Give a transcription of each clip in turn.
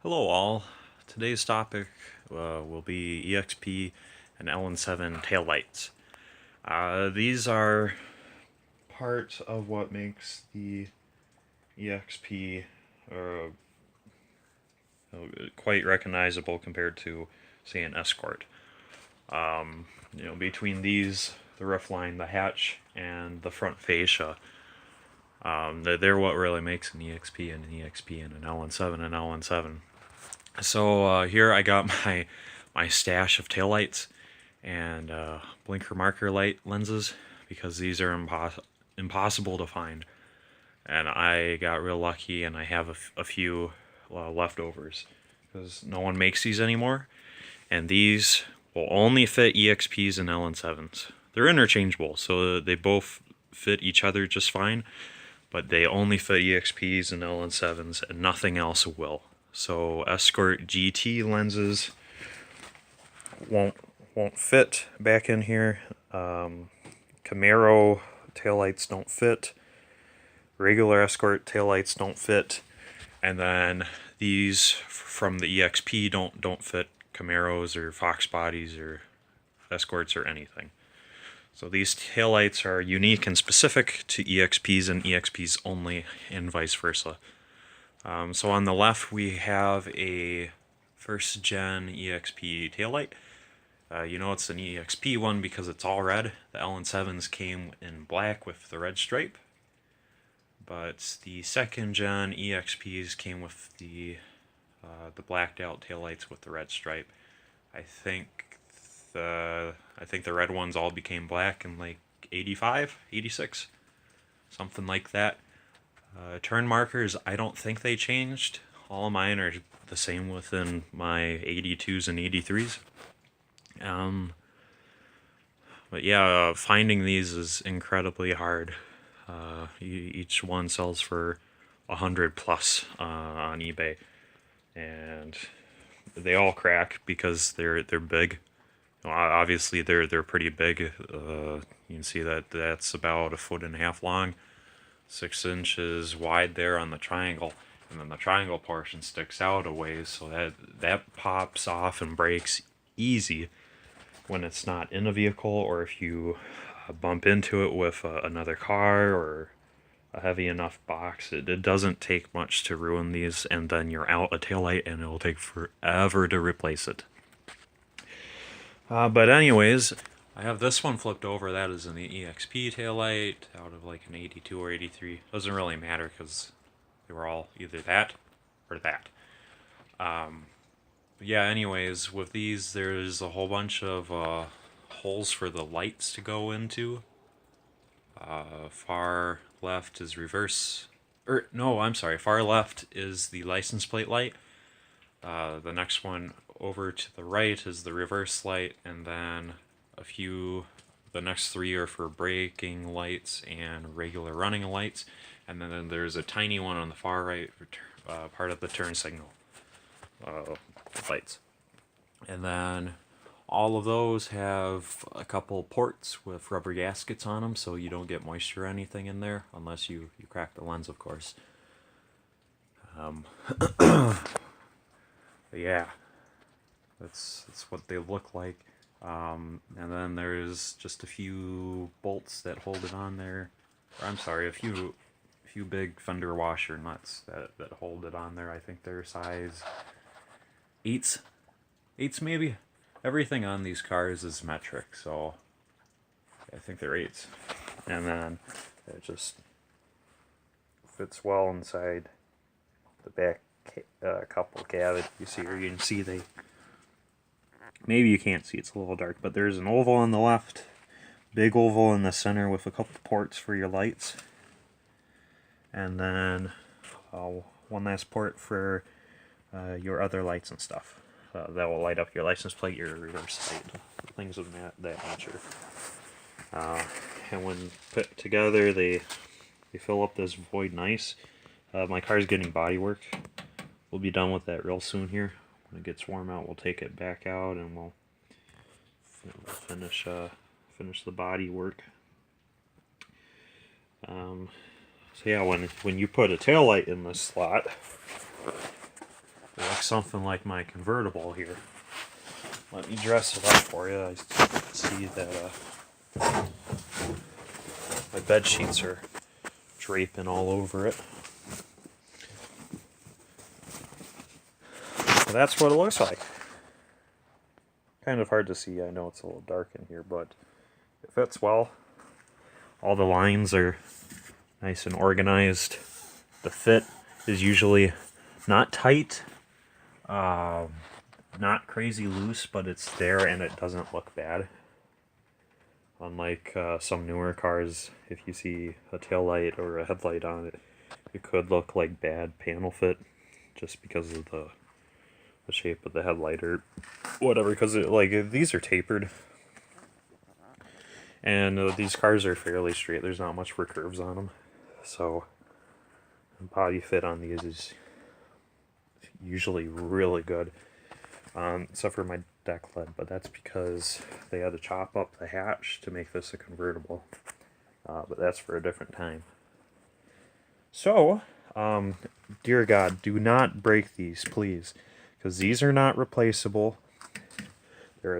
Hello all. Today's topic will be EXP and LN7 Taillights. These are part of what makes the EXP quite recognizable compared to, say, an Escort. Between these, the roof line, the hatch, and the front fascia, they're what really makes an EXP and an EXP and an LN7 and LN7. So here I got my stash of taillights and blinker marker light lenses because these are impossible to find. And I got real lucky and I have a few leftovers because no one makes these anymore. And these will only fit EXPs and LN7s. They're interchangeable, so they both fit each other just fine, but they only fit EXPs and LN7s and nothing else will. So Escort GT lenses won't fit back in here. Camaro taillights don't fit. Regular Escort taillights don't fit. And then these from the EXP don't fit Camaros or Fox bodies or Escorts or anything. So these taillights are unique and specific to EXPs and EXPs only, and vice versa. So on the left we have a first gen EXP taillight. You know it's an EXP one because it's all red. The LN7s came in black with the red stripe. But the second gen EXPs came with the blacked out taillights with the red stripe. I think the red ones all became black in like 85, 86, something like that. Turn markers, I don't think they changed. All of mine are the same within my 82s and 83s. But yeah, finding these is incredibly hard. Each one sells for 100 plus on eBay, and they all crack because they're big. Obviously, they're pretty big. You can see that that's about 1.5 feet long. 6 inches wide there on the triangle, and then the triangle portion sticks out a ways, so that pops off and breaks easy when it's not in a vehicle, or if you bump into it with another car or a heavy enough box. It doesn't take much to ruin these, and then you're out a taillight and it'll take forever to replace it. But anyways, I have this one flipped over. That is an EXP taillight out of like an 82 or 83. Doesn't really matter because they were all either that or that. But yeah, anyways, with these, there's a whole bunch of holes for the lights to go into. Far left is reverse. Far left is the license plate light. The next one over to the right is the reverse light, and then the next 3 are for braking lights and regular running lights, and then there's a tiny one on the far right for part of the turn signal lights. And then all of those have a couple ports with rubber gaskets on them, so you don't get moisture or anything in there, unless you crack the lens, of course. But yeah, that's what they look like. And then there's just a few bolts that hold it on there. Or, I'm sorry, a few big fender washer nuts that hold it on there. I think they're size 8s maybe. Everything on these cars is metric, so I think they're 8s. And then it just fits well inside the back couple cavities here. You can see maybe you can't see, it's a little dark, but there's an oval on the left, big oval in the center with a couple ports for your lights, and then one last port for your other lights and stuff. That will light up your license plate, your reverse light, things of that nature. And when put together, they fill up this void nice. My car's getting body work. We'll be done with that real soon here. When it gets warm out, we'll take it back out and we'll finish the body work. So yeah, when you put a taillight in this slot, something like my convertible here. Let me dress it up for you. I see that my bed sheets are draping all over it. So that's what it looks like. Kind of hard to see. I know it's a little dark in here, but it fits well. All the lines are nice and organized. The fit is usually not tight, not crazy loose, but it's there and it doesn't look bad. Unlike some newer cars, if you see a tail light or a headlight on it, it could look like bad panel fit just because of the shape of the headlight or whatever, because like these are tapered. And these cars are fairly straight. There's not much for curves on them. So the body fit on these is usually really good. Except for my deck lid, but that's because they had to chop up the hatch to make this a convertible. But that's for a different time. So, dear God, do not break these, please. Because these are not replaceable. They're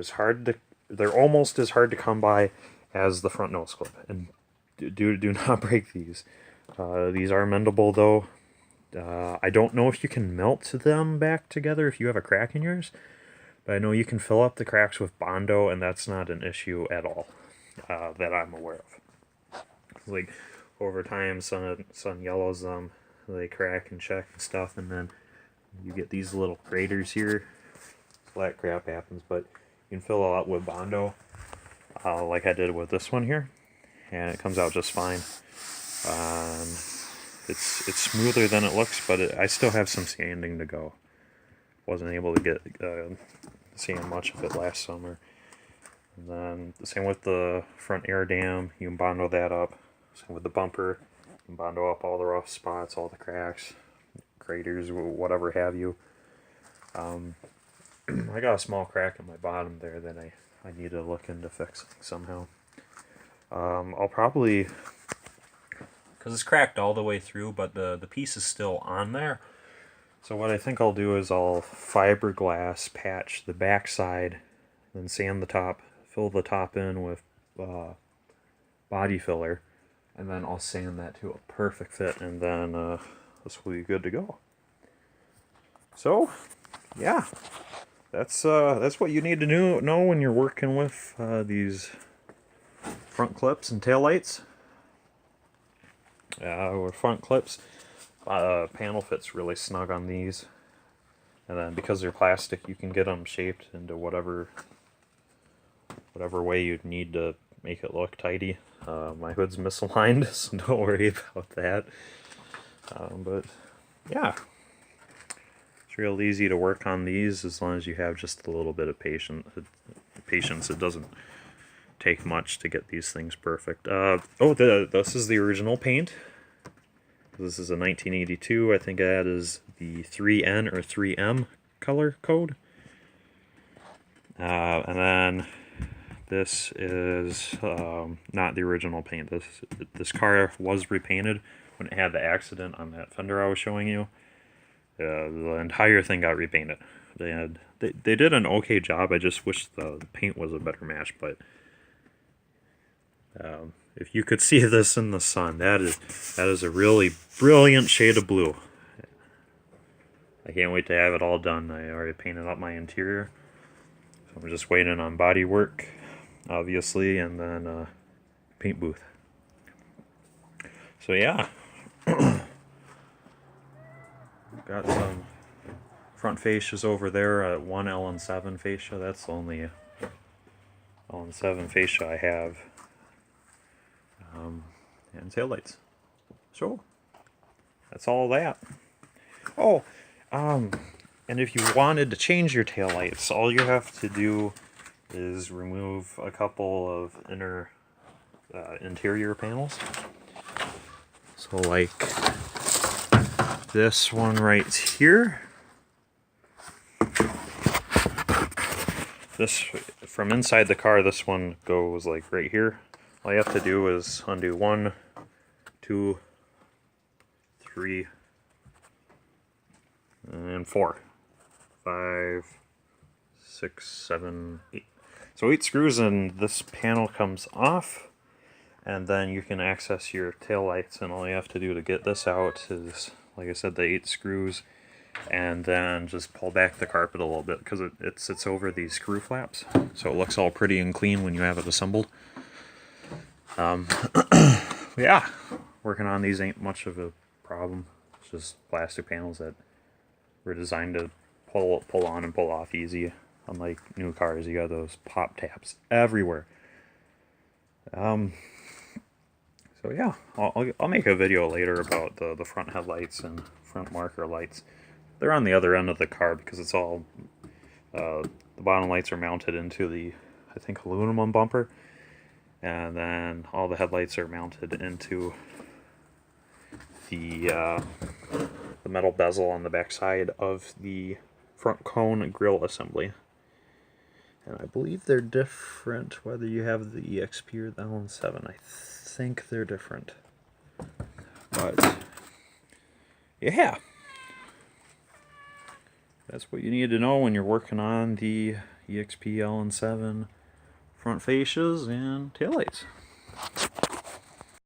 almost as hard to come by as the front nose clip, and do not break these. These are mendable though. I don't know if you can melt them back together if you have a crack in yours, but I know you can fill up the cracks with Bondo, and that's not an issue at all that I'm aware of. Like over time, sun yellows them, they crack and check and stuff, and then you get these little craters here. So that crap happens, but you can fill it up with Bondo. Like I did with this one here, and it comes out just fine. It's smoother than it looks, but I still have some sanding to go. Wasn't able to get sand much of it last summer. And then the same with the front air dam, you can Bondo that up. Same with the bumper, you can Bondo up all the rough spots, all the cracks, craters, whatever have you. I got a small crack in my bottom there that I need to look into fixing somehow. I'll probably, because it's cracked all the way through, but the piece is still on there. So what I think I'll do is I'll fiberglass patch the backside, then sand the top, fill the top in with body filler, and then I'll sand that to a perfect fit, and then this will be good to go. So, yeah. That's what you need to know when you're working with these front clips and taillights. With front clips, panel fits really snug on these, and then because they're plastic, you can get them shaped into whatever way you'd need to make it look tidy. My hood's misaligned, so don't worry about that. But yeah. It's real easy to work on these as long as you have just a little bit of patience. It doesn't take much to get these things perfect. This is the original paint. This is a 1982. I think that is the 3N or 3M color code. And then this is not the original paint. This car was repainted when it had the accident on that fender I was showing you. The entire thing got repainted. They did an okay job. I just wish the paint was a better match. But if you could see this in the sun, that is a really brilliant shade of blue. I can't wait to have it all done. I already painted up my interior, so I'm just waiting on body work, obviously, and then paint booth. So yeah. Got some front fascias over there. One LN7 fascia. That's the only LN7 fascia I have. And taillights. So that's all that. Oh, and if you wanted to change your taillights, all you have to do is remove a couple of interior panels. So like this one right here. This, from inside the car, this one goes like right here. All you have to do is undo 1, 2, 3, and 4. 5, 6, 7, 8. So 8 screws, and this panel comes off, and then you can access your taillights, and all you have to do to get this out is, like I said, the 8 screws, and then just pull back the carpet a little bit because it sits over these screw flaps, so it looks all pretty and clean when you have it assembled. Yeah, working on these ain't much of a problem. It's just plastic panels that were designed to pull on and pull off easy. Unlike new cars, you got those pop tabs everywhere. So yeah, I'll make a video later about the front headlights and front marker lights. They're on the other end of the car because it's all the bottom lights are mounted into the, I think, aluminum bumper, and then all the headlights are mounted into the metal bezel on the back side of the front cone grille assembly. And I believe they're different whether you have the EXP or the LN7. I think they're different. But yeah, that's what you need to know when you're working on the EXP LN7 front fascias and taillights.